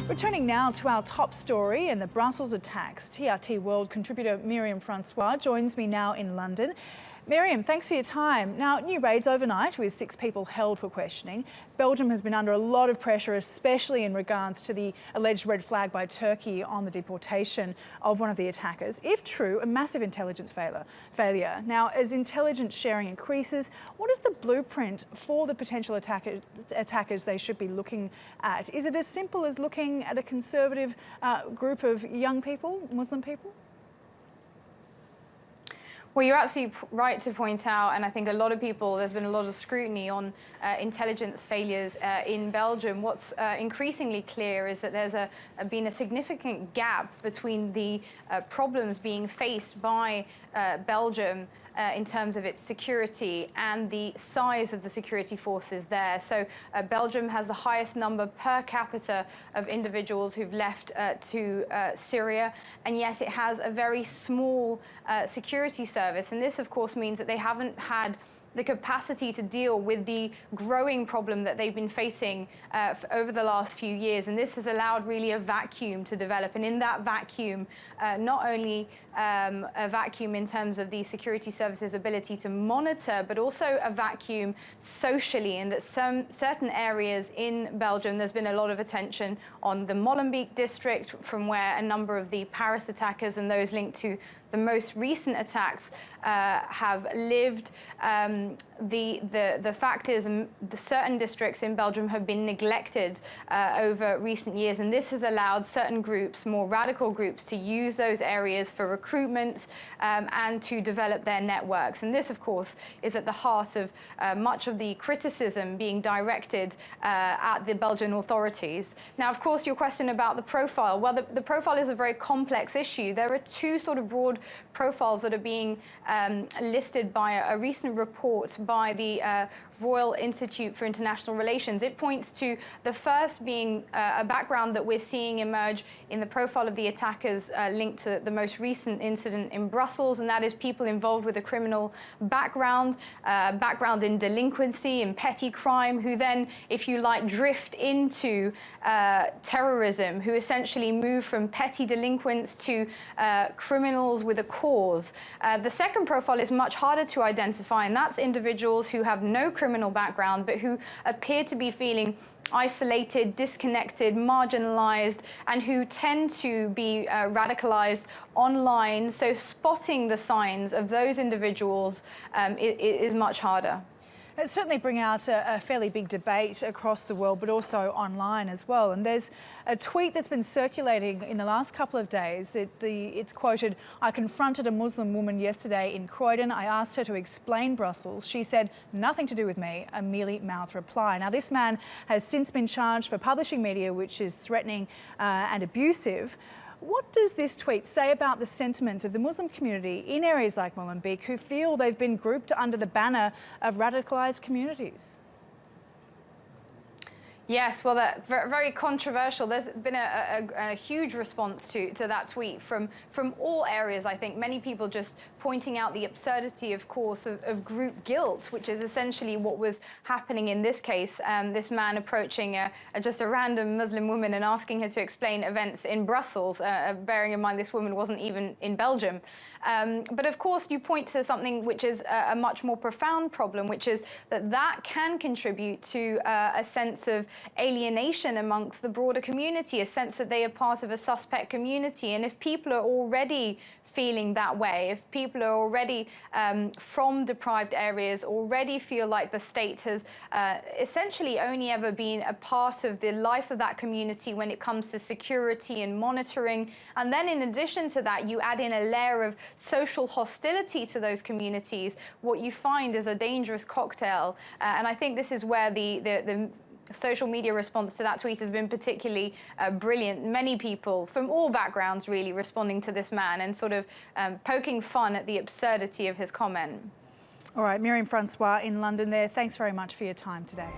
Returning now to our top story and the Brussels attacks, TRT World contributor Miriam Francois joins me now in London. Miriam, thanks for your time. Now, new raids overnight with 6 people held for questioning. Belgium has been under a lot of pressure, especially in regards to the alleged red flag by Turkey on the deportation of one of the attackers. If true, a massive intelligence failure. Now, as intelligence sharing increases, what is the blueprint for the potential attackers they should be looking at? Is it as simple as looking at a conservative group of young people, Muslim people? Well, you're absolutely right to point out, and I think a lot of people, there's been a lot of scrutiny on intelligence failures in Belgium. What's increasingly clear is that there's been a significant gap between the problems being faced by Belgium in terms of its security and the size of the security forces there. So Belgium has the highest number per capita of individuals who've left to Syria, and yet it has a very small security service. And this, of course, means that they haven't had the capacity to deal with the growing problem that they've been facing over the last few years. And this has allowed really a vacuum to develop. And in that vacuum, not only a vacuum in terms of the security services' ability to monitor, but also a vacuum socially, in that certain areas in Belgium, there's been a lot of attention on the Molenbeek district, from where a number of the Paris attackers and those linked to the most recent attacks have lived. The fact is, the certain districts in Belgium have been neglected over recent years, and this has allowed certain groups, more radical groups, to use those areas for recruitment and to develop their networks. And this, of course, is at the heart of much of the criticism being directed at the Belgian authorities. Now, of course, your question about the profile, well, the profile is a very complex issue. There are 2 sort of broad profiles that are being listed by a recent report by the Royal Institute for International Relations. It points to the first being a background that we're seeing emerge in the profile of the attackers linked to the most recent incident in Brussels, and that is people involved with a criminal background in delinquency and petty crime, who then, if you like, drift into terrorism, who essentially move from petty delinquents to criminals with a cause. The second profile is much harder to identify, and that's individuals who have no criminal background, but who appear to be feeling isolated, disconnected, marginalized, and who tend to be radicalized online. So spotting the signs of those individuals is much harder. It's certainly bring out a fairly big debate across the world, but also online as well. And there's a tweet that's been circulating in the last couple of days. It's quoted, "I confronted a Muslim woman yesterday in Croydon. I asked her to explain Brussels. She said, 'Nothing to do with me,' a mealy-mouthed reply." Now, this man has since been charged for publishing media which is threatening and abusive. What does this tweet say about the sentiment of the Muslim community in areas like Molenbeek, who feel they've been grouped under the banner of radicalised communities? Yes, well, that's very controversial. There's been a huge response to that tweet from all areas, I think. Many people just pointing out the absurdity, of course, of group guilt, which is essentially what was happening in this case. This man approaching just a random Muslim woman and asking her to explain events in Brussels, bearing in mind this woman wasn't even in Belgium. But of course, you point to something which is a much more profound problem, which is that can contribute to a sense of alienation amongst the broader community, a sense that they are part of a suspect community. And if people are already feeling that way, if people are already from deprived areas, already feel like the state has essentially only ever been a part of the life of that community when it comes to security and monitoring, and then in addition to that, you add in a layer of social hostility to those communities, what you find is a dangerous cocktail. And I think this is where the social media response to that tweet has been particularly brilliant. Many people from all backgrounds really responding to this man and sort of poking fun at the absurdity of his comment. All right, Miriam Francois in London there. Thanks very much for your time today.